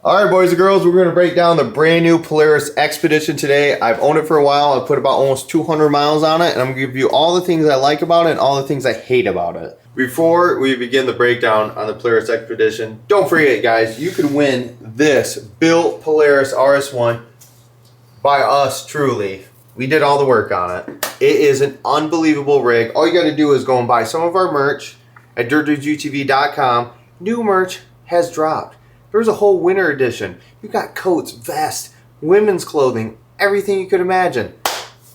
All right, boys and girls, we're going to break down the brand new Polaris Xpedition today. I've owned it for a while. I've put about almost 200 miles on it, and I'm going to give you all the things I like about it and all the things I hate about it. Before we begin the breakdown on the Polaris Xpedition, don't forget, guys, you can win this built Polaris RS1 by us, truly. We did all the work on it. It is an unbelievable rig. All you got to do is go and buy some of our merch at dirtdudes.com. New merch has dropped. There's a whole winter edition. You got coats, vests, women's clothing, everything you could imagine.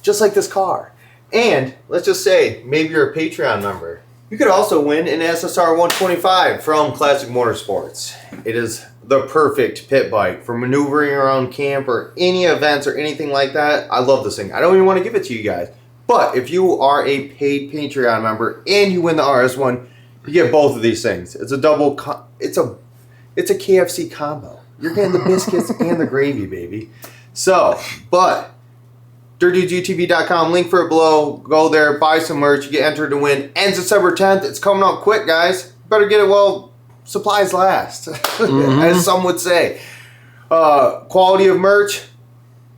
Just like this car. And let's just say, maybe you're a Patreon member. You could also win an SSR 125 from Classic Motorsports. It is the perfect pit bike for maneuvering around camp or any events or anything like that. I love this thing. I don't even want to give it to you guys. But if you are a paid Patreon member and you win the RS1, you get both of these things. It's a double, it's a KFC combo. You're getting the biscuits and the gravy, baby. So, but dirtdudesuTV.com, link for it below. Go there, buy some merch. You get entered to win. Ends December 10th. It's coming up quick, guys. Better get it while supplies last, as some would say. Quality of merch,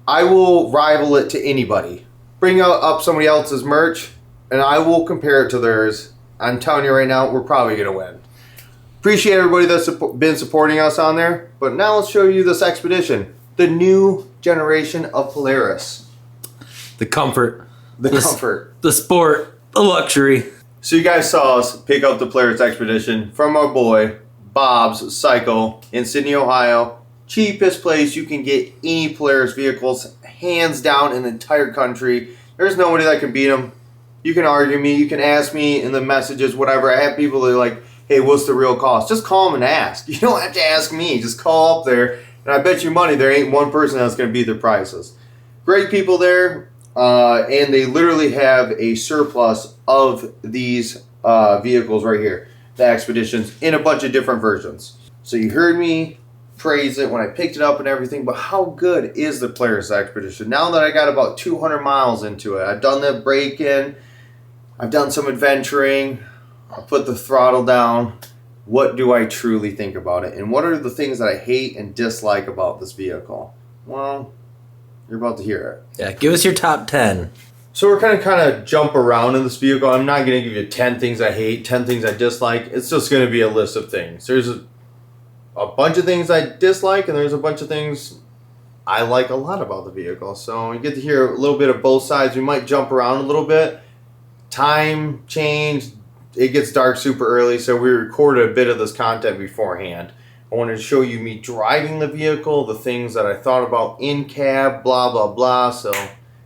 I will rival it to anybody. Bring up somebody else's merch, and I will compare it to theirs. I'm telling you right now, we're probably going to win. Appreciate everybody that's been supporting us on there. But now let's show you this Xpedition. The new generation of Polaris. The comfort. The comfort. The sport. The luxury. So you guys saw us pick up the Polaris Xpedition from our boy, Bob's Cycle in Sydney, Ohio. Cheapest place you can get any Polaris vehicles, hands down in the entire country. There's nobody that can beat them. You can argue me, you can ask me in the messages, whatever. I have people that are like, hey, what's the real cost? Just call them and ask. You don't have to ask me. Just call up there, and I bet you money there ain't one person that's going to beat their prices. Great people there, and they literally have a surplus of these vehicles right here, the Xpeditions, in a bunch of different versions. So you heard me praise it when I picked it up and everything, but how good is the Polaris Xpedition? Now that I got about 200 miles into it, I've done the break-in, I've done some adventuring, I put the throttle down. What do I truly think about it? And what are the things that I hate and dislike about this vehicle? Well, you're about to hear it. Yeah, give us your top 10. So we're kind of jump around in this vehicle. I'm not going to give you 10 things I hate, 10 things I dislike. It's just going to be a list of things. There's a bunch of things I dislike, and there's a bunch of things I like a lot about the vehicle. So you get to hear a little bit of both sides. We might jump around a little bit. Time change. It gets dark super early, so we recorded a bit of this content beforehand. I wanted to show you me driving the vehicle, the things that I thought about in cab, blah, blah, blah. So,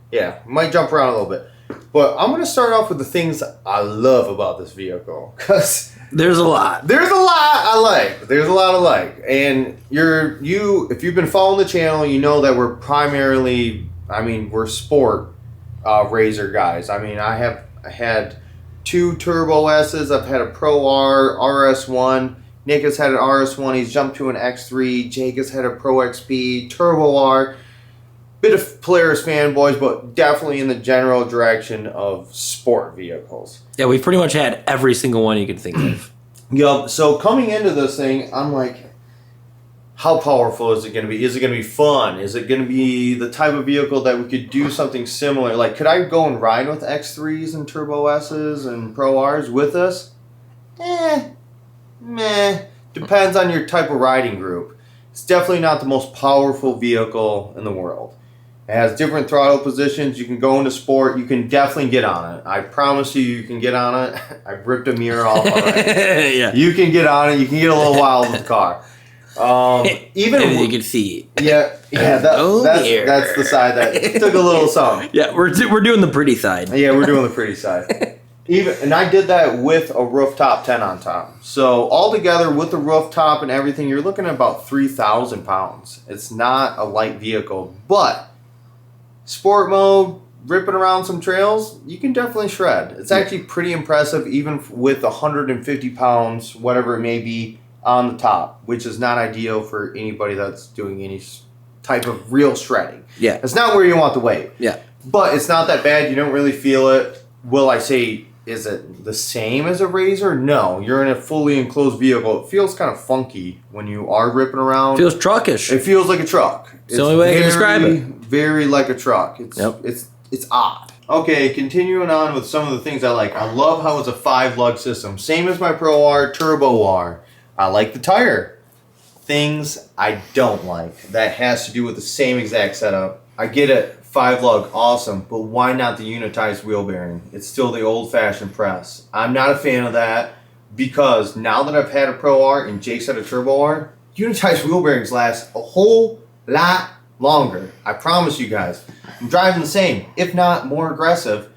yeah, might jump around a little bit. But I'm going to start off with the things I love about this vehicle. Because there's a lot. There's a lot I like. There's a lot I like. And if you've been following the channel, you know that we're primarily, we're sport razor guys. I had 2 Turbo S's. I've had a Pro R, RS1. Nick has had an RS1. He's jumped to an X3. Jake has had a Pro XP, Turbo R. Bit of Polaris fanboys, but definitely in the general direction of sport vehicles. Yeah, we've pretty much had every single one you could think of. Yup. So coming into this thing, I'm like, how powerful is it going to be? Is it going to be fun? Is it going to be the type of vehicle that we could do something similar? Like, could I go and ride with X3s and Turbo S's and Pro R's with us? Meh. Depends on your type of riding group. It's definitely not the most powerful vehicle in the world. It has different throttle positions. You can go into sport. You can definitely get on it. I promise you can get on it. I ripped a mirror off already. Yeah. You can get on it. You can get a little wild with the car. Even you can see. Yeah. That's the side that took a little something. Yeah, we're doing the pretty side. Yeah, we're doing the pretty side. And I did that with a rooftop 10 on top. So all together with the rooftop and everything, you're looking at about 3,000 pounds. It's not a light vehicle, but sport mode, ripping around some trails, you can definitely shred. It's actually pretty impressive, even with 150 pounds, whatever it may be, on the top, which is not ideal for anybody that's doing any type of real shredding. Yeah. It's not where you want the weight. Yeah. But it's not that bad. You don't really feel it. Will I say Is it the same as a RZR? No, you're in a fully enclosed vehicle. It feels kind of funky when you are ripping around. Feels truckish. It feels like a truck. It's the only way I can describe it. Very like a truck. It's odd. Okay, continuing on with some of the things I like. I love how it's a 5-lug system. Same as my Pro R, Turbo R. I like the tire. Things I don't like. That has to do with the same exact setup. I get it. 5-lug, awesome, but why not the unitized wheel bearing? It's still the old-fashioned press. I'm not a fan of that because now that I've had a Pro R and Jake's had a Turbo R, unitized wheel bearings last a whole lot longer. I promise you guys. I'm driving the same, if not more aggressive,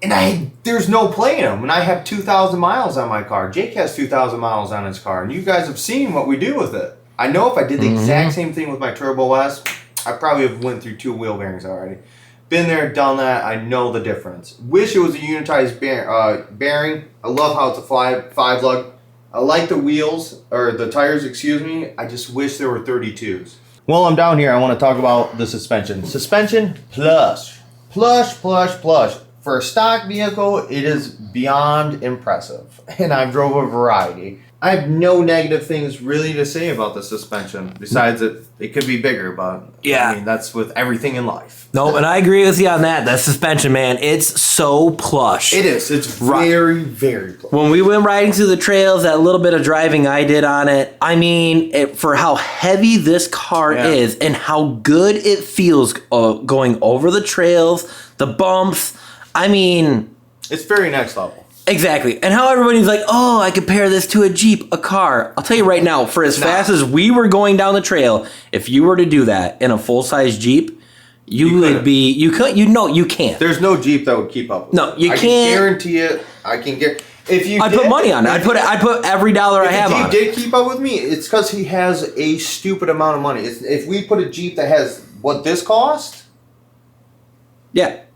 and there's no play in them. And I have 2,000 miles on my car. Jake has 2,000 miles on his car, and you guys have seen what we do with it. I know if I did the exact same thing with my Turbo S, I probably have went through 2 wheel bearings already. Been there, done that. I know the difference. Wish it was a unitized bearing. I love how it's a 5-lug. I like the wheels, or the tires, excuse me. I just wish there were 32s. While I'm down here, I want to talk about the suspension. Suspension, plush. Plush, plush, plush. For a stock vehicle, it is beyond impressive. And I've drove a variety. I have no negative things really to say about the suspension, besides it could be bigger, but yeah. I mean, that's with everything in life. No, and I agree with you on that. That suspension, man, it's so plush. It is. It's very, very plush. When we went riding through the trails, that little bit of driving I did on it, I mean, for how heavy this car is and how good it feels going over the trails, the bumps, I mean... It's very next level. Exactly. And how everybody's like, oh, I compare this to a Jeep, a car. I'll tell you right now, for as fast as we were going down the trail, if you were to do that in a full-size Jeep, you would be, you can't. There's no Jeep that would keep up with No, you I can't. can guarantee it. I can get. If you I'd put money on it. I'd put every dollar I have on it. If Jeep did keep up with me, it's because he has a stupid amount of money. If we put a Jeep that has what this cost, yeah.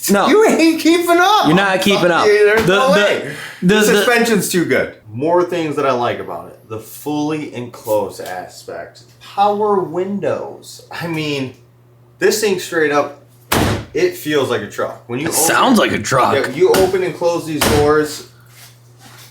No, you ain't keeping up. You're not keeping up. There's no way. The suspension's too good. More things that I like about it. The fully enclosed aspect. Power windows. I mean, this thing straight up, it feels like a truck. When you sounds like a truck. Yeah, you open and close these doors,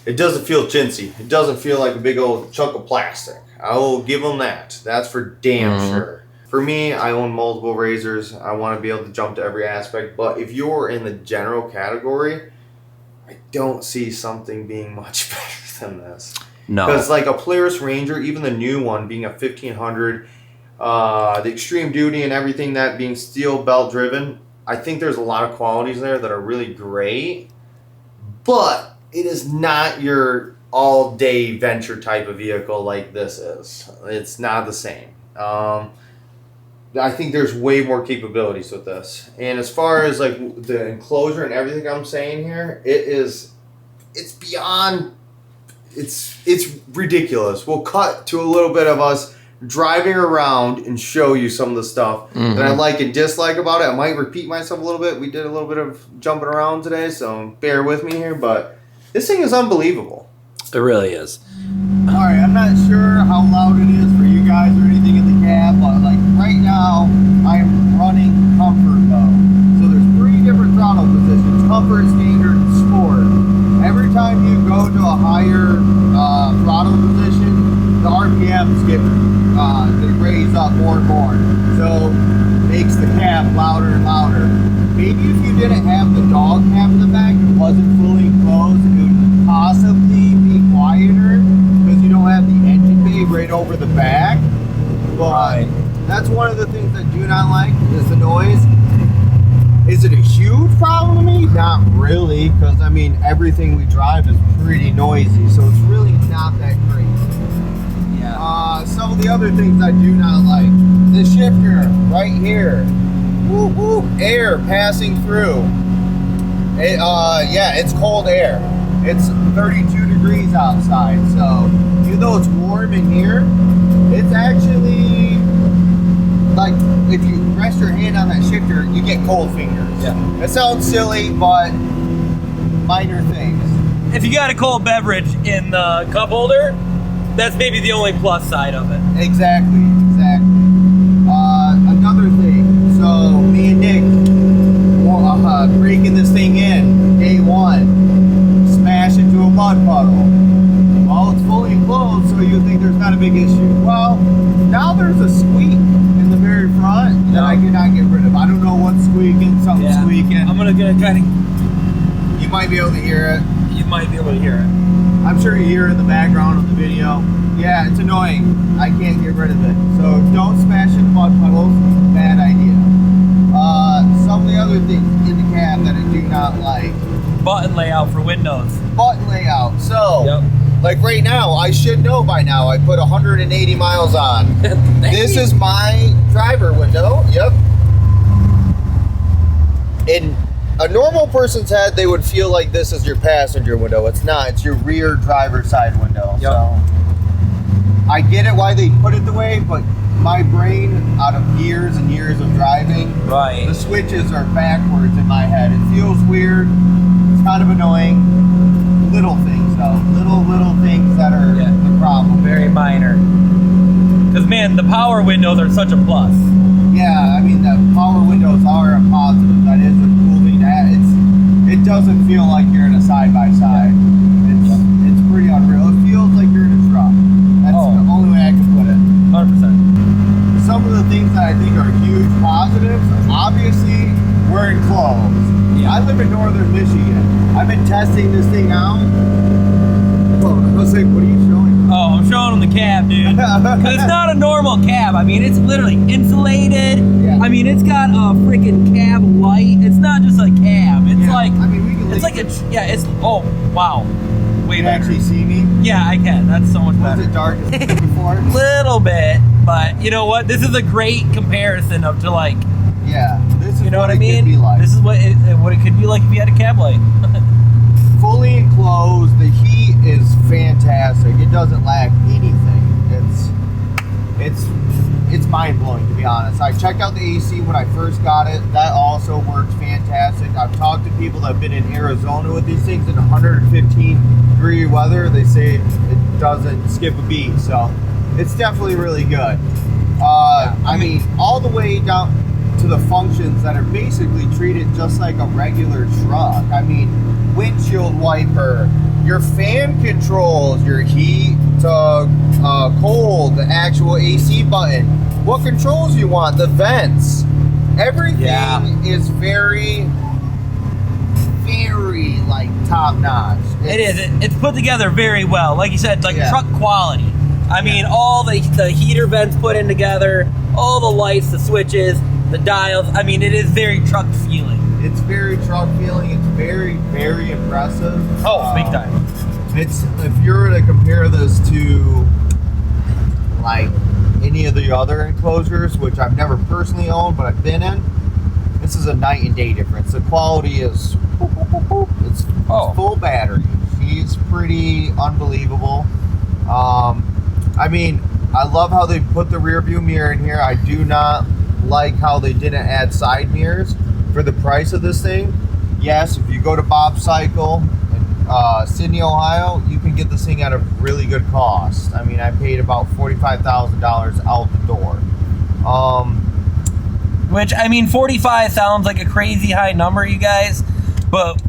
it doesn't feel chintzy. It doesn't feel like a big old chunk of plastic. I will give them that. That's for damn sure. For me, I own multiple RZRs. I want to be able to jump to every aspect. But if you're in the general category, I don't see something being much better than this. No. Because like a Polaris Ranger, even the new one being a 1500, the Extreme Duty and everything, that being steel belt driven, I think there's a lot of qualities there that are really great. But it is not your all-day venture type of vehicle like this is. It's not the same. I think there's way more capabilities with this. And as far as like the enclosure and everything I'm saying here, it's beyond, it's ridiculous. We'll cut to a little bit of us driving around and show you some of the stuff that I like and dislike about it. I might repeat myself a little bit. We did a little bit of jumping around today, so bear with me here, but this thing is unbelievable. It really is. Alright, I'm not sure how loud it is for you guys or anything in the cab, but like right now, I am running comfort mode. So there's 3 different throttle positions: comfort, standard, and sport. Every time you go to a higher throttle position, the RPMs get they raise up more and more. So it makes the cab louder and louder. Maybe if you didn't have the dog cab in the back and wasn't fully enclosed, it would possibly be quieter because you don't have the engine bay right over the back. But that's one of the things I do not like is the noise. Is it a huge problem to me? Not really, because I mean everything we drive is pretty noisy, so it's really not that crazy. Yeah. Some of the other things I do not like. The shifter right here. Woo woo, air passing through. Yeah, it's cold air. It's 32 degrees outside, so even though it's warm in here, it's actually like if you rest your hand on that shifter, you get cold fingers. Yeah. It sounds silly, but minor things. If you got a cold beverage in the cup holder, that's maybe the only plus side of it. Exactly. Another thing, so me and Nick breaking this thing in, mud puddle. Well, it's fully enclosed, so you think there's not a big issue. Well, now there's a squeak in the very front that I cannot get rid of. I don't know what's squeaking, something's squeaking. I'm gonna try to. You might be able to hear it. You might be able to hear it. I'm sure you hear it in the background of the video. Yeah, it's annoying. I can't get rid of it. So don't smash into mud puddles. Bad idea. Some of the other things in the cab that I do not like. Button layout for Windows. Button layout. So, like right now, I should know by now. I put 180 miles on. This is my driver window. Yep. In a normal person's head, they would feel like this is your passenger window. It's not. It's your rear driver side window. Yep. So I get it why they put it the way, but my brain, out of years and years of driving, the switches are backwards in my head. It feels weird. It's kind of annoying. Little things though. Little things that are the problem. Very minor. Because man, the power windows are such a plus. Yeah, I mean the power windows are a positive. That is a cool thing to have. It doesn't feel like you're in a side-by-side. It's pretty unreal. It feels like you're in a truck. That's the only way I can put it. 100%. Some of the things that I think are huge positives, obviously, we're enclosed. I live in northern Michigan. I've been testing this thing out. I was like, what are you showing? Oh, I'm showing them the cab, dude. Because it's not a normal cab. I mean, it's literally insulated. Yeah. I mean, it's got a freaking cab light. It's not just a cab. It's like, I mean, we can it's like it's, oh, wow. Way better. Actually see me? Yeah, I can. That's so much better. Was it dark before? Little bit, but you know what? This is a great comparison of to like. Yeah, this is you know what I it mean. Could be like. This is what it could be like if you had a cab light. Fully enclosed. The heat is fantastic. It doesn't lack anything. It's mind blowing, to be honest. I checked out the AC when I first got it. That also works fantastic. I've talked to people that have been in Arizona with these things in 115-degree weather. They say it doesn't skip a beat. So it's definitely really good. I mean, all the way down to the functions that are basically treated just like a regular truck. I mean, windshield wiper, your fan controls, your heat to cold, the actual AC button, what controls you want, the vents, everything is very like top notch. It's put together very well. Like you said, like truck quality. I mean, all the heater vents put in together, all the lights, the switches, the dials. I mean, it is very truck feeling. It's very truck feeling. It's very, very impressive. Oh, big time. It's, if you were to compare this to like any of the other enclosures, which I've never personally owned, but I've been in, this is a night and day difference. The quality is, it's full battery. She's pretty unbelievable. I mean, I love how they put the rear view mirror in here. I do not like how they didn't add side mirrors for the price of this thing. Yes, if you go to Bob's Cycle in Sydney, Ohio, you can get this thing at a really good cost. I mean, I paid about $45,000 out the door. Which, I mean, 45 sounds like a crazy high number, you guys, but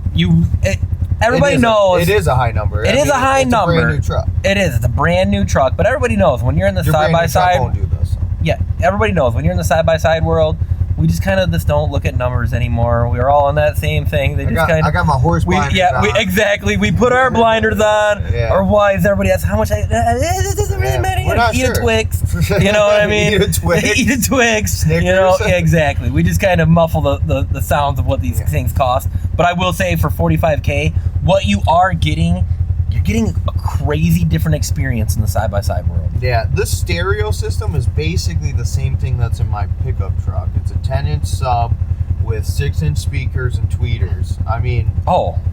everybody knows. It is a high number. It is a high number. It's a brand new truck. It is. It's a brand new truck, but everybody knows when you're in the side-by-side. Won't do this. Yeah, everybody knows when you're in the side-by-side world, we just kind of just don't look at numbers anymore. We're all on that same thing. I got my horse blinders on. Exactly. We put our blinders on. Our wives, everybody asks how much. This doesn't really matter. We're not sure. Eat a Twix. You know what I mean? Eat a Twix. Eat a Twix. Snickers. You know, exactly. We just kind of muffle the sounds of what these things cost. But I will say for $45K, what you are getting, you're getting a crazy different experience in the side-by-side world. Yeah, this stereo system is basically the same thing that's in my pickup truck. It's a 10-inch sub with 6-inch speakers and tweeters. I mean,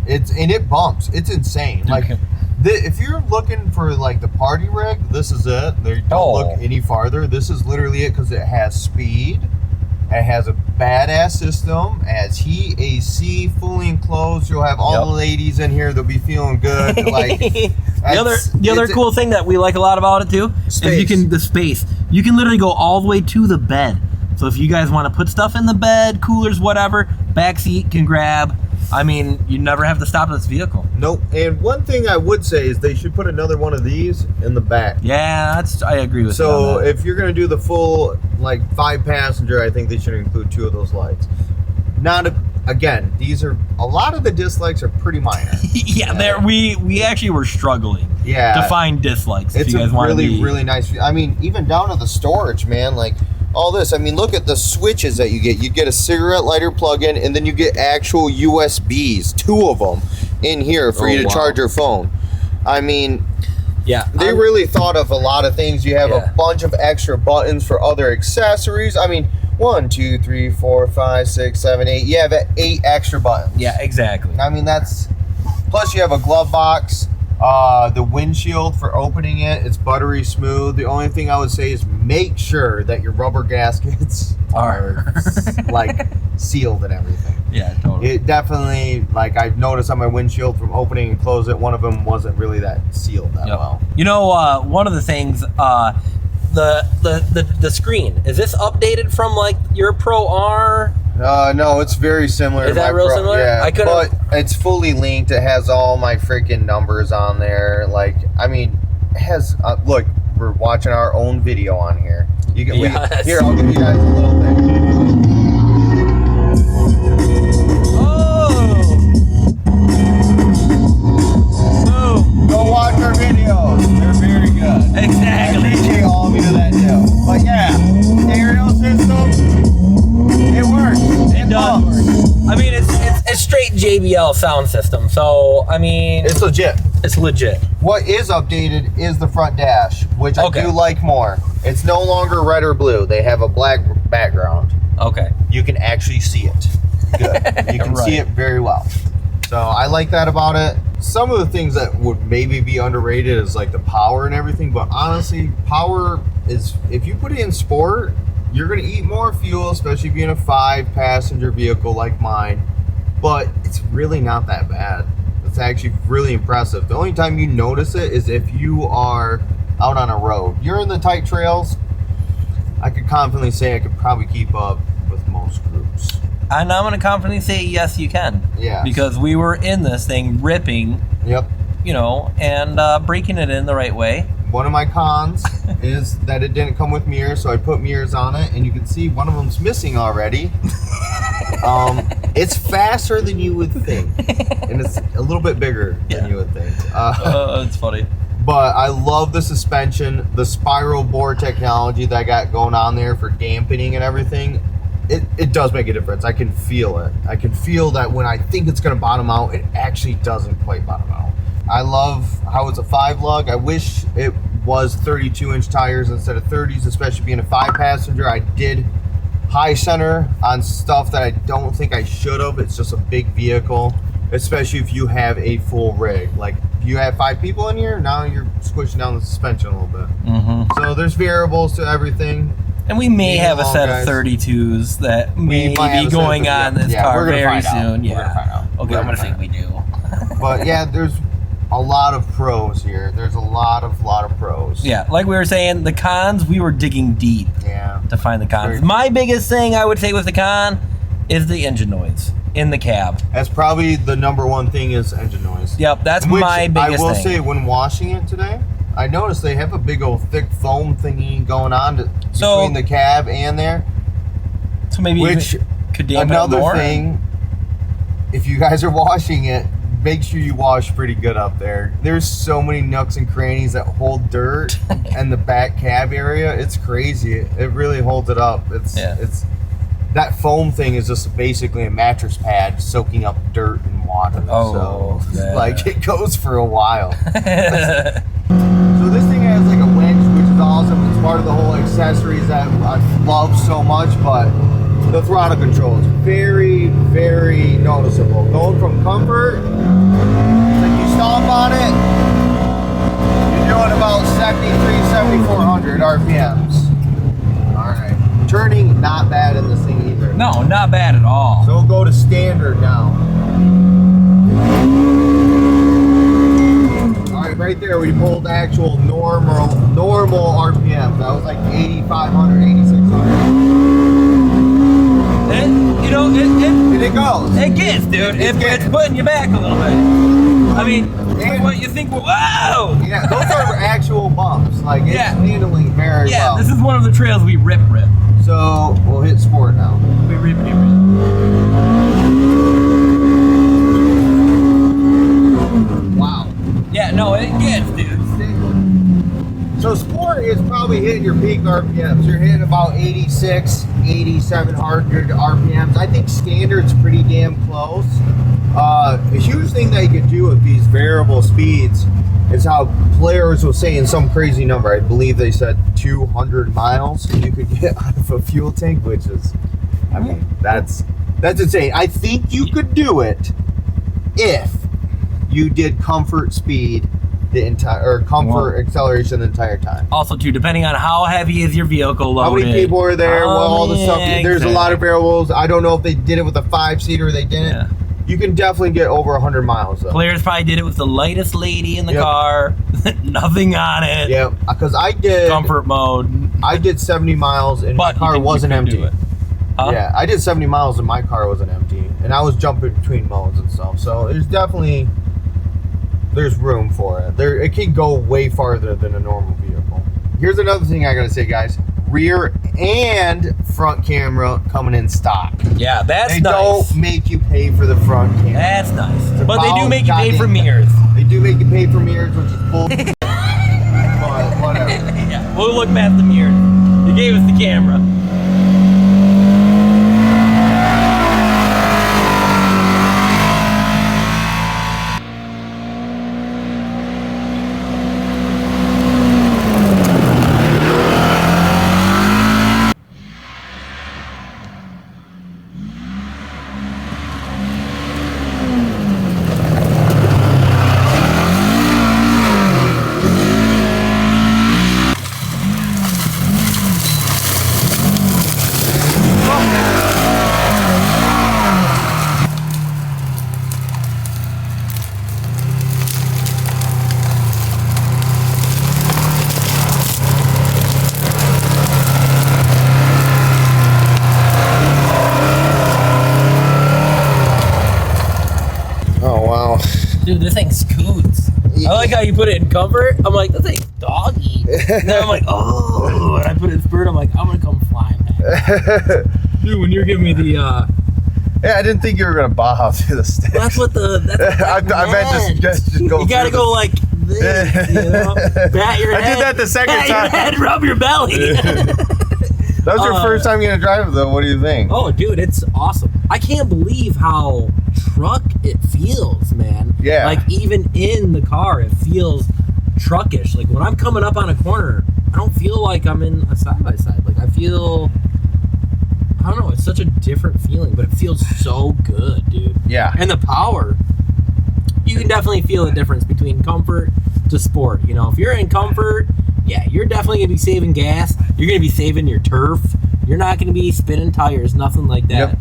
it bumps. It's insane. Like, if you're looking for like the party rig, this is it. They don't look any farther. This is literally it because it has speed. It has a badass system. It has heat, AC, fully enclosed. You'll have all the ladies in here. They'll be feeling good. Like the other cool thing that we like a lot about it too is you can literally go all the way to the bed. So if you guys want to put stuff in the bed, coolers, whatever, back seat can grab I mean, you never have to stop this vehicle. Nope. And one thing I would say is they should put another one of these in the back. Yeah, I agree with you. So if you're going to do the full, like, 5-passenger, I think they should include 2 of those lights. Again, these are, a lot of the dislikes are pretty minor. Yeah, we actually were struggling to find dislikes. It's if you guys a really nice, I mean, even down to the storage, man, like, all this. I mean, look at the switches that you get. You get a cigarette lighter plug-in, and then you get actual USBs, 2 of them in here for you to charge your phone. I mean, they really thought of a lot of things. You have a bunch of extra buttons for other accessories. I mean, 1, 2, 3, 4, 5, 6, 7, 8. You have 8 extra buttons. Yeah, exactly. I mean, that's, plus you have a glove box. The windshield for opening it's buttery smooth. The only thing I would say is make sure that your rubber gaskets are like sealed and everything. Yeah, totally. It definitely, like, I've noticed on my windshield from opening and close it, one of them wasn't really that sealed that well. You know, one of the things, the screen, is this updated from like your Pro R? No, it's very similar. Is that real similar? Yeah, but it's fully linked. It has all my freaking numbers on there. Like, I mean, it has. Look, we're watching our own video on here. You can here. I'll give you guys a little thing. Go watch our videos. They're very good. Exactly. I appreciate all of you that do. But yeah, stereo system. It works. It does work. I mean, it's straight JBL sound system. So I mean, it's legit. It's legit. What is updated is the front dash, which I do like more. It's no longer red or blue. They have a black background. Okay. You can actually see it. Good. You can see it very well. So I like that about it. Some of the things that would maybe be underrated is like the power and everything, but honestly, power is, if you put it in sport, you're going to eat more fuel, especially being a 5-passenger vehicle like mine, but it's really not that bad. It's actually really impressive. The only time you notice it is if you are out on a road. You're in the tight trails, I could confidently say I could probably keep up with most groups. And I'm going to confidently say, yes, you can. Yeah. Because we were in this thing ripping, you know, and breaking it in the right way. One of my cons is that it didn't come with mirrors, so I put mirrors on it, and you can see one of them's missing already. It's faster than you would think, and it's a little bit bigger than you would think. It's funny. But I love the suspension, the spiral bore technology that I got going on there for dampening and everything. It does make a difference. I can feel it. I can feel that when I think it's going to bottom out, it actually doesn't quite bottom out. I love how it's a 5-lug. I wish it was 32-inch tires instead of 30s, especially being a 5-passenger. I did high center on stuff that I don't think I should have. It's just a big vehicle, especially if you have a full rig. Like, if you have 5 people in here, now you're squishing down the suspension a little bit. So there's variables to everything. And we may have a set of 32s that may be going on this car very soon. Yeah. Okay, I'm going to say we do. But yeah, there's a lot of pros here. There's a lot of pros. Yeah, like we were saying, the cons, we were digging deep to find the cons. My biggest thing I would say with the con is the engine noise in the cab. That's probably the number one thing is engine noise. Yep, that's my biggest thing. I will say, when washing it today, I noticed they have a big old thick foam thingy going on between the cab and there. So maybe could dampen it more. Another thing, if you guys are washing it, make sure you wash pretty good up there. There's so many nooks and crannies that hold dirt and the back cab area. It's crazy. It really holds it up. It's that foam thing is just basically a mattress pad soaking up dirt and water. Like, it goes for a while. So this thing has like a winch, which is awesome. It's part of the whole accessories that I love so much, but the throttle control is very, very noticeable. Going from comfort, like you stomp on it, you're doing about 7,400 RPMs. Alright. Turning, not bad in this thing either. No, not bad at all. So we'll go to standard now. Alright, right there we pulled actual normal RPMs. That was like 8,500, 8,600. It it goes. It gets, dude. It's putting you back a little bit. I mean, what you think? Whoa! Yeah, those are actual bumps. Like, it's handling very well. This is one of the trails we rip. So, we'll hit sport now. We rip. Wow. Yeah, no, it gets, dude. So sport is probably hitting your peak RPMs. You're hitting about 86, 8700 RPMs. I think standard's pretty damn close. A huge thing that you can do with these variable speeds is how Polaris was saying some crazy number. I believe they said 200 miles you could get out of a fuel tank, which is, I mean, that's insane. I think you could do it if you did comfort speed the entire, or comfort acceleration the entire time. Also, too, depending on how heavy is your vehicle loaded. How many people are there? Well, all the stuff. There's a lot of variables. I don't know if they did it with a 5-seater or they didn't. Yeah. You can definitely get over 100 miles though. Players probably did it with the lightest lady in the car, nothing on it. Yeah, because I did comfort mode. I did 70 miles and my car wasn't empty. Huh? Yeah, I did 70 miles and my car wasn't empty, and I was jumping between modes and stuff. So there's room for it. It can go way farther than a normal vehicle. Here's another thing I gotta say, guys. Rear and front camera coming in stock. Yeah, that's nice. They don't make you pay for the front camera. That's nice. But they do make you pay for mirrors. They do make you pay for mirrors, which is bull. But whatever. Yeah, we'll look past the mirrors. You gave us the camera. Dude, this thing scoots. I like how you put it in comfort. I'm like, this thing's doggy. And then I'm like, oh. And I put it in spurt. I'm like, I'm going to come flying back. Dude, when you're giving me the... Yeah, I didn't think you were going to baja through the sticks. That's what I meant just go. You got to go like this, you know? Bat your head. I did that the second time. Your head, rub your belly. That was your first time getting a drive, though. What do you think? Oh, dude, it's awesome. I can't believe how truck it feels, man. Yeah. Like, even in the car, it feels truckish. Like, when I'm coming up on a corner, I don't feel like I'm in a side-by-side. Like, I feel... I don't know. It's such a different feeling, but it feels so good, dude. Yeah. And the power... You can definitely feel the difference between comfort to sport. You know, if you're in comfort... Yeah, you're definitely going to be saving gas. You're going to be saving your turf. You're not going to be spinning tires, nothing like that.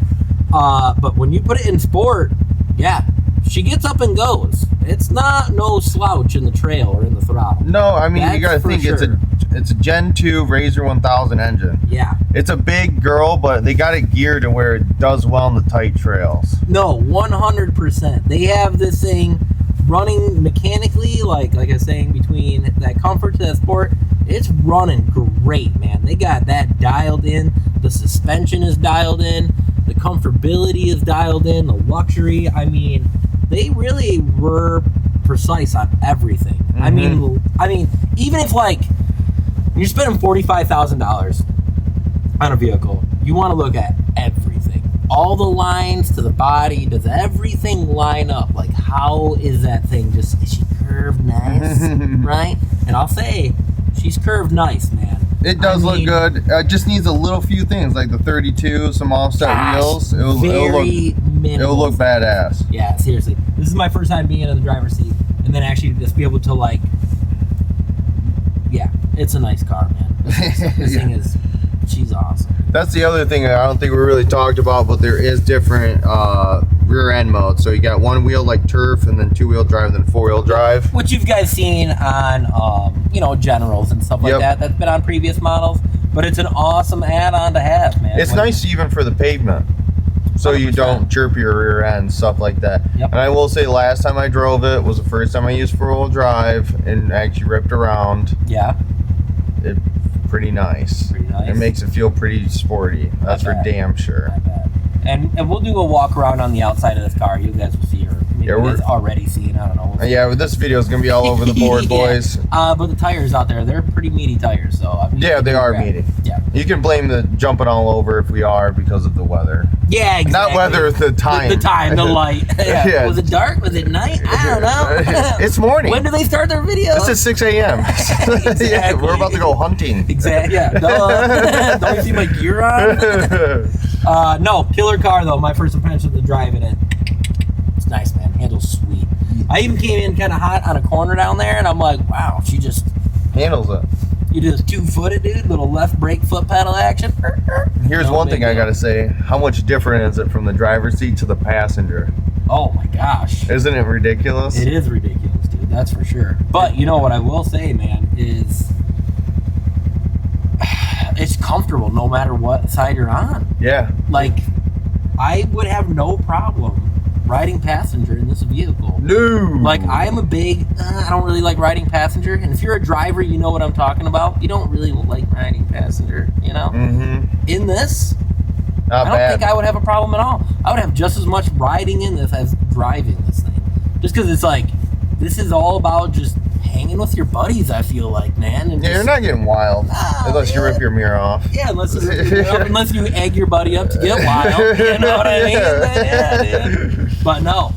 Yep. But when you put it in sport, yeah, she gets up and goes. It's not no slouch in the trail or in the throttle. No, I mean, you got to think sure. It's a Gen 2 Razor 1000 engine. Yeah. It's a big girl, but they got it geared to where it does well in the tight trails. No, 100%. They have this thing running mechanically, like I was saying, between that comfort to that sport, it's running great, man. They got that dialed in. The suspension is dialed in. The comfortability is dialed in. The luxury. I mean, they really were precise on everything. Mm-hmm. I mean, even if like you're spending $45,000 on a vehicle, you want to look at everything. All the lines to the body, does everything line up? Like, how is that thing is she curved nice, right? And I'll say, she's curved nice, man. It does look good. It just needs a little few things, like the 32, some offset wheels. It'll look badass. Yeah, seriously. This is my first time being in the driver's seat, and then actually just be able to, like, yeah, it's a nice car, man. This thing is... She's awesome. That's the other thing I don't think we really talked about, but there is different rear end modes. So you got one wheel like turf, and then 2-wheel drive, and then 4-wheel drive. Which you've guys seen on, Generals and stuff like that. That's been on previous models, but it's an awesome add-on to have, man. It's nice even for the pavement. so you don't chirp your rear end, stuff like that. Yep. And I will say, last time I drove it was the first time I used 4-wheel drive and actually ripped around. Yeah. It's pretty nice. Pretty nice. It makes it feel pretty sporty. That's for damn sure. Not bad. And we'll do a walk around on the outside of this car. You guys will see her. Maybe you guys already seen. I don't know. Yeah, well, this video is gonna be all over the board, boys. But the tires out there, they're pretty meaty tires. So I mean, Yeah, they are meaty. Yeah. You can blame the jumping all over if we are because of the weather. Yeah, exactly. Not weather, the time. The time, the light. Yeah. Yeah. Was it dark? Was it night? I don't know. It's morning. When do they start their videos? This is 6 a.m. Exactly. Yeah, we're about to go hunting. Exactly. Yeah. Duh. Don't you see my gear on? No, killer car though. My first impression of driving it. It's nice, man. Handles sweet. I even came in kind of hot on a corner down there, and I'm like, wow, she just handles it. You just 2-footed, dude. Little left brake foot pedal action. Here's one thing I gotta say. How much different is it from the driver's seat to the passenger? Oh my gosh. Isn't it ridiculous? It is ridiculous, dude. That's for sure. But you know what I will say, man, is it's comfortable no matter what side you're on. Yeah. Like, I would have no problem riding passenger in this vehicle. No. Like, I am a big, I don't really like riding passenger. And if you're a driver, you know what I'm talking about. You don't really like riding passenger, you know? Mm-hmm. In this, Not I don't bad. think I would have a problem at all. I would have just as much riding in this as driving this thing. Just because it's like, this is all about just hanging with your buddies, I feel like, man. And Yeah, you're not getting wild unless you rip your mirror off. Yeah, unless you egg your buddy up to get wild. You know what I mean? Yeah, dude. But no,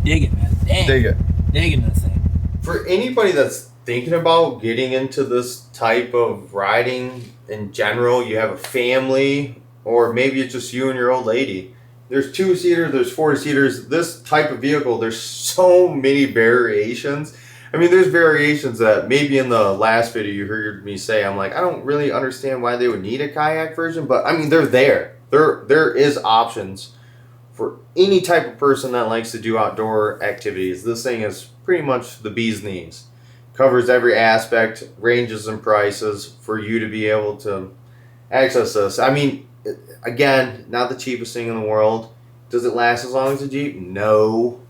dig it, man. Dang. Dig it. Digging this thing. For anybody that's thinking about getting into this type of riding in general, you have a family, or maybe it's just you and your old lady. There's 2-seaters, there's 4-seaters. This type of vehicle, there's so many variations. I mean, there's variations that maybe in the last video you heard me say, I'm like, I don't really understand why they would need a kayak version, but I mean, they're there. There is options for any type of person that likes to do outdoor activities. This thing is pretty much the bee's knees. Covers every aspect, ranges and prices for you to be able to access this. I mean, again, not the cheapest thing in the world. Does it last as long as a Jeep? No,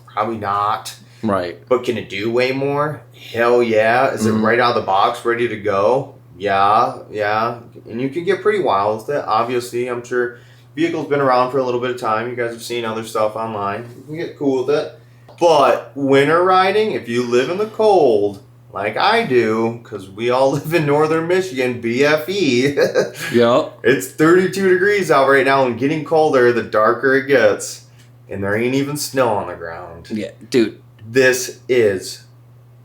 probably not. Right. But can it do way more? Hell yeah. Is it right out of the box, ready to go? Yeah. And you can get pretty wild with it. Obviously, I'm sure vehicle's been around for a little bit of time. You guys have seen other stuff online. You can get cool with it. But winter riding, if you live in the cold, like I do, because we all live in northern Michigan, BFE. Yep. It's 32 degrees out right now, and getting colder the darker it gets. And there ain't even snow on the ground. Yeah, dude. This is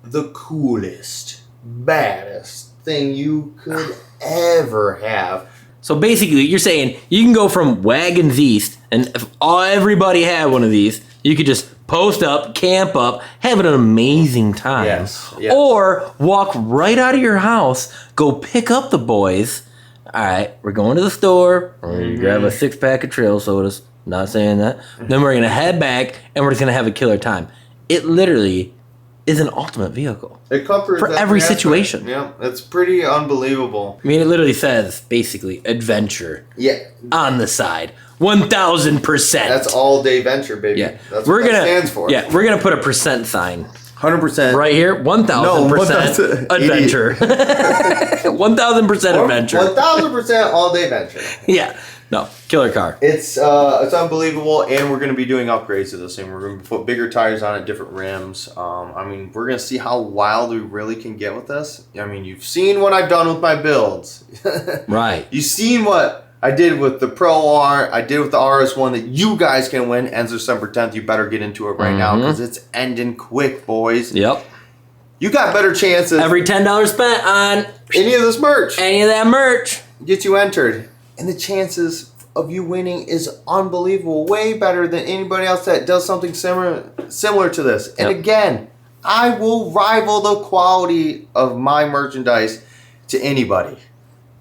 the coolest, baddest thing you could ever have. So basically, you're saying you can go from Wagons East, and if everybody had one of these, you could just post up, camp up, have an amazing time. Yes. Or walk right out of your house, go pick up the boys. All right, we're going to the store. We're going to grab a 6-pack of trail sodas. Not saying that. Then we're going to head back, and we're just going to have a killer time. It literally is an ultimate vehicle. It covers for every situation. Yeah, it's pretty unbelievable. I mean, it literally says, basically, adventure. Yeah. On the side. 1,000%. That's all day venture, baby. Yeah. That's what that stands for. Yeah, we're going to put a percent sign. 100%. Right here, 1,000% adventure. 1,000% adventure. 1,000% all day venture. Yeah. No, killer car. It's unbelievable, and we're going to be doing upgrades to this thing. We're going to put bigger tires on it, different rims. I mean, we're going to see how wild we really can get with this. I mean, you've seen what I've done with my builds. Right. You've seen what I did with the Pro R. I did with the RS1 that you guys can win. Ends December 10th. You better get into it right now because it's ending quick, boys. Yep. You got better chances. Every $10 spent on any of this merch. Any of that merch. Get you entered. And the chances of you winning is unbelievable. Way better than anybody else that does something similar to this. And again, I will rival the quality of my merchandise to anybody.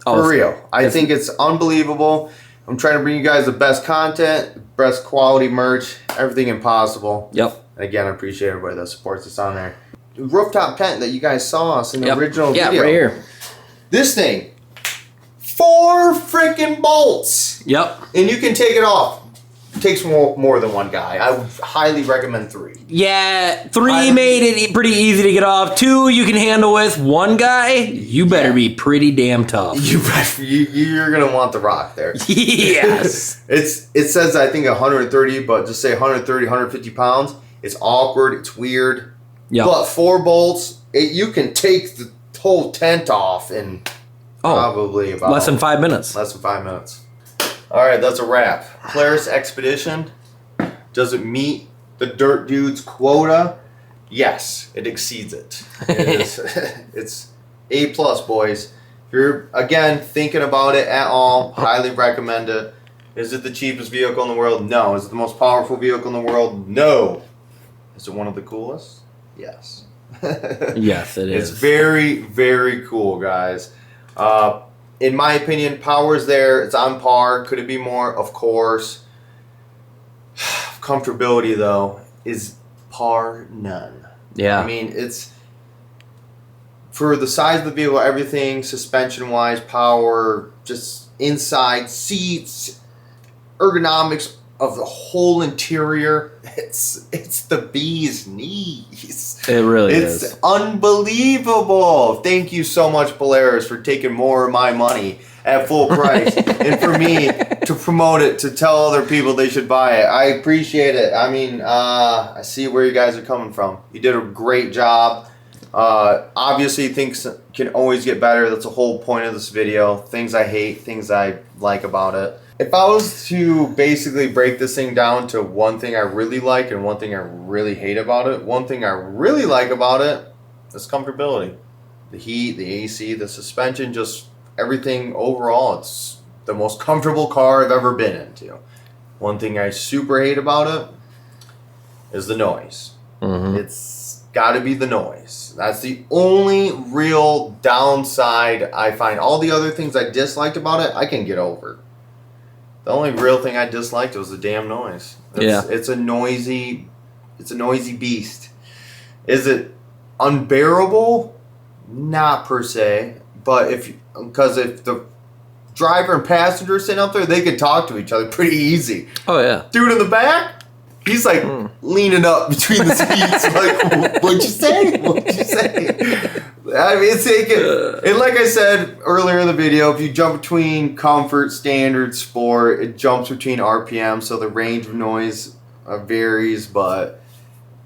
For real. I think it's unbelievable. I'm trying to bring you guys the best content, best quality merch, everything impossible. Yep. And again, I appreciate everybody that supports us on there. The rooftop tent that you guys saw us in the original video. Yeah, right here. This thing. 4 freaking bolts. Yep. And you can take it off. It takes more than one guy. I would highly recommend 3. Yeah, 3 made it pretty easy to get off. 2 you can handle with. 1 guy, you better be pretty damn tough. You're gonna want the rock there. Yes. It says I think 130, but just say 130, 150 pounds. It's awkward. It's weird. Yep. But 4 bolts, you can take the whole tent off in probably about less than 5 minutes. Less than 5 minutes. All right, that's a wrap. Polaris Xpedition, does it meet the Dirt Dudes quota? Yes, it exceeds it. It's A+, boys. If you're, again, thinking about it at all, highly recommend it. Is it the cheapest vehicle in the world? No. Is it the most powerful vehicle in the world? No. Is it one of the coolest? Yes. Yes, it is. It's very, very cool, guys. In my opinion, power's there. It's on par. Could it be more? Of course. Comfortability, though, is par none. Yeah. I mean, it's for the size of the vehicle, everything, suspension-wise, power, just inside, seats, ergonomics of the whole interior. It's the bee's knees. It really is. It's unbelievable. Thank you so much, Polaris, for taking more of my money at full price and for me to promote it, to tell other people they should buy it. I appreciate it. I mean, I see where you guys are coming from. You did a great job. Obviously, things can always get better. That's the whole point of this video. Things I hate, things I like about it. If I was to basically break this thing down to one thing I really like and one thing I really hate about it, one thing I really like about it is comfortability. The heat, the AC, the suspension, just everything overall. It's the most comfortable car I've ever been into. One thing I super hate about it is the noise. Mm-hmm. It's got to be the noise. That's the only real downside I find. All the other things I disliked about it, I can get over. The only real thing I disliked was the damn noise. It's a noisy beast. Is it unbearable? Not per se. But because if the driver and passenger are sitting up there, they can talk to each other pretty easy. Oh yeah. Dude in the back, he's like leaning up between the seats, like, what'd you say? What'd you say? I mean, it's and like I said earlier in the video, if you jump between comfort, standard, sport, it jumps between RPM, so the range of noise varies, but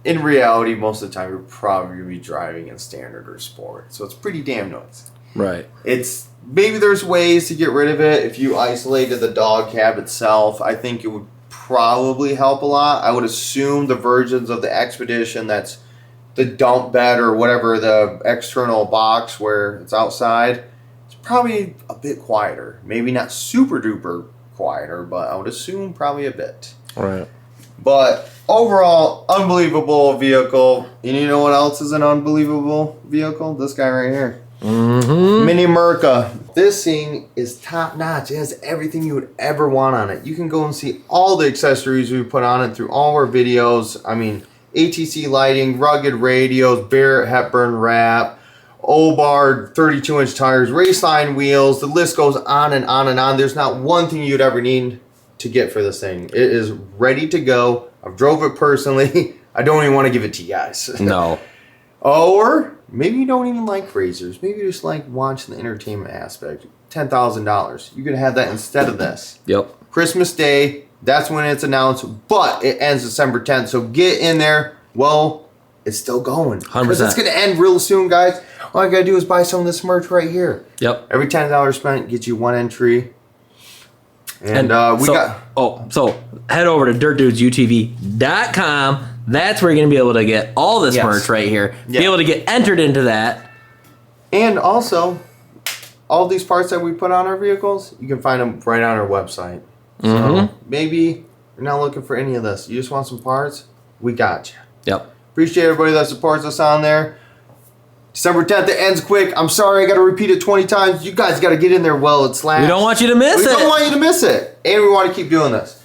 in reality, most of the time, you're probably going to be driving in standard or sport, so it's pretty damn noisy. Right. Maybe there's ways to get rid of it. If you isolated the dog cab itself, I think it would probably help a lot. I would assume the versions of the Xpedition that's the dump bed or whatever, the external box where it's outside, it's probably a bit quieter. Maybe not super duper quieter, but I would assume probably a bit. Right. But overall, unbelievable vehicle. And you know what else is an unbelievable vehicle? This guy right here. Mm-hmm. Mini Merca. This thing is top notch. It has everything you would ever want on it. You can go and see all the accessories we put on it through all our videos. I mean, ATC lighting, rugged radios, Barrett Hepburn wrap, OBOR 32-inch tires, Raceline wheels. The list goes on and on and on. There's not one thing you'd ever need to get for this thing. It is ready to go. I've drove it personally. I don't even want to give it to you guys. No. Or maybe you don't even like razors. Maybe you just like watching the entertainment aspect. $10,000. You could have that instead of this. Yep. Christmas Day, that's when it's announced, but it ends December 10th. So get in there. Well, it's still going. 100%. Because it's going to end real soon, guys. All you got to do is buy some of this merch right here. Yep. Every $10 spent gets you one entry. And so head over to dirtdudes.utv.com. That's where you're going to be able to get all this merch right here. Be able to get entered into that. And also, all these parts that we put on our vehicles, you can find them right on our website. So maybe you're not looking for any of this. You just want some parts? We got you. Yep. Appreciate everybody that supports us on there. December 10th, it ends quick. I'm sorry, I got to repeat it 20 times. You guys got to get in there while it's last. We don't want you to miss it. We don't want you to miss it. And we want to keep doing this.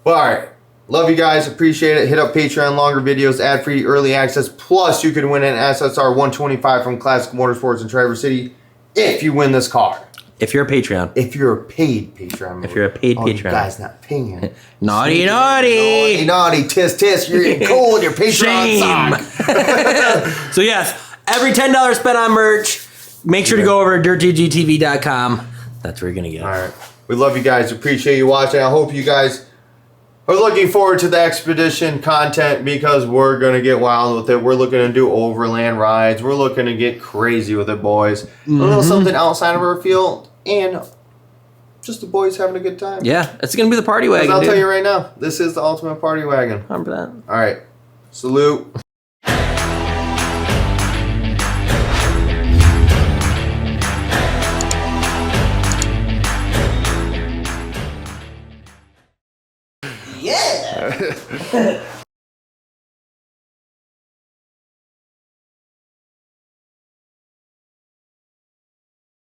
Well, all right. Love you guys. Appreciate it. Hit up Patreon, longer videos, ad-free, early access. Plus, you can win an SSR 125 from Classic Motorsports in Traverse City if you win this car. If you're a Patreon. If you're a paid Patreon member. If you're a paid You Patreon. guys not paying. Naughty. Naughty, tisk. You're getting cold. Your Patreon sock. So yes, every $10 spent on merch, make sure to go over to dirtdudes.utv.com. That's where you're going to get it. All right. We love you guys. Appreciate you watching. I hope you guys are looking forward to the Expedition content because we're going to get wild with it. We're looking to do overland rides. We're looking to get crazy with it, boys. A little something outside of our field and just the boys having a good time. Yeah, it's going to be the party wagon, I'll tell you right now, this is the ultimate party wagon. Remember that. All right. Salute. Yeah.